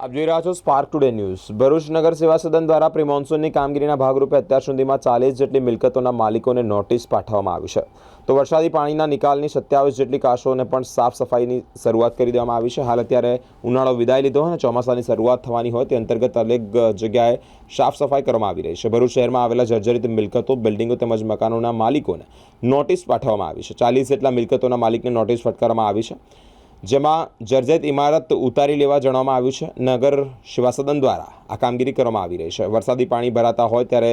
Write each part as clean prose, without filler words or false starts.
આપ જોઈ રહ્યા છો સ્પાર્ક ટુડે ન્યૂઝ। ભરૂચ નગર સેવા સદન દ્વારા પ્રી મોન્સૂનની કામગીરીના ભાગરૂપે અત્યાર સુધીમાં 40 જેટલી મિલકતોના માલિકોને નોટિસ પાઠવવામાં આવી છે। તો વરસાદી પાણીના નિકાલની 27 જેટલી કાશોને પણ સાફ સફાઈની શરૂઆત કરી દેવામાં આવી છે। હાલ અત્યારે ઉનાળો વિદાય લીધો અને ચોમાસાની શરૂઆત થવાની હોય તે અંતર્ગત અનેક જગ્યાએ સાફ સફાઈ કરવામાં આવી રહી છે। ભરૂચ શહેરમાં આવેલા જર્જરિત મિલકતો, બિલ્ડિંગો તેમજ મકાનોના માલિકોને નોટિસ પાઠવવામાં આવી છે। 40 જેટલા મિલકતોના માલિકને નોટિસ ફટકારવામાં આવી છે, જેમાં જર્જરિત ઇમારત ઉતારી લેવા જણાવવામાં આવ્યું છે। નગર સેવા સદન દ્વારા આ કામગીરી કરવામાં આવી રહી છે। વરસાદી પાણી ભરાતા હોય ત્યારે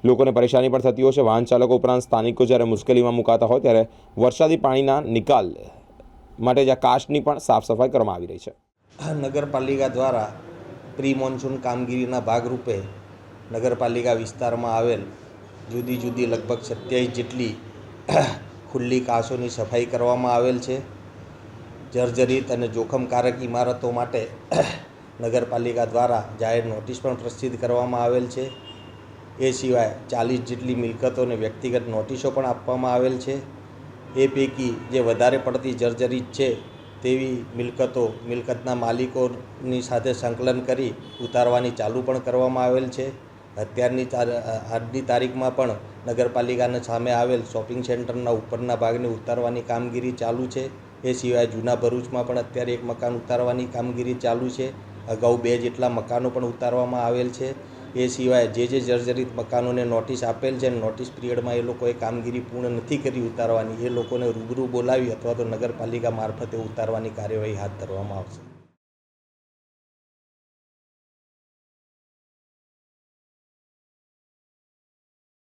લોકોને પરેશાની પણ થતી હોય છે। વાહન ચાલકો ઉપરાંત સ્થાનિકો જ્યારે મુશ્કેલીમાં મુકાતા હોય ત્યારે વરસાદી પાણીના નિકાલ માટે જ્યાં કાચની પણ સાફ સફાઈ કરવામાં આવી રહી છે। નગરપાલિકા દ્વારા પ્રી મોન્સૂન કામગીરીના ભાગરૂપે નગરપાલિકા વિસ્તારમાં આવેલ જુદી જુદી લગભગ 27 જેટલી ખુલ્લી કાચોની સફાઈ કરવામાં આવેલ છે। જર્જરિત અને જોખમકારક ઇમારતો માટે નગરપાલિકા દ્વારા જાહેર નોટિસ પણ પ્રસિદ્ધ કરવામાં આવેલ છે। એ સિવાય 40 જેટલી મિલકતોને વ્યક્તિગત નોટિસો પણ આપવામાં આવેલ છે। એ પૈકી જે વધારે પડતી જર્જરિત છે તેવી મિલકતના માલિકોની સાથે સંકલન કરી ઉતારવાની ચાલુ પણ કરવામાં આવેલ છે। આજની તારીખમાં પણ નગરપાલિકાને સામે આવેલ શોપિંગ સેન્ટરના ઉપરના ભાગને ઉતારવાની કામગીરી ચાલુ છે। એ સિવાય જૂના ભરૂચમાં પણ અત્યારે એક મકાન ઉતારવાની કામગીરી ચાલુ છે। અગાઉ 2 જેટલા મકાનો પણ ઉતારવામાં આવેલ છે। એ સિવાય જે જર્જરિત મકાનોને નોટિસ આપેલ છે, નોટિસ પિરિયડમાં એ લોકોએ કામગીરી પૂર્ણ નથી કરી ઉતારવાની, એ લોકોને રૂબરૂ બોલાવી અથવા તો નગરપાલિકા મારફતે ઉતારવાની કાર્યવાહી હાથ ધરવામાં આવશે।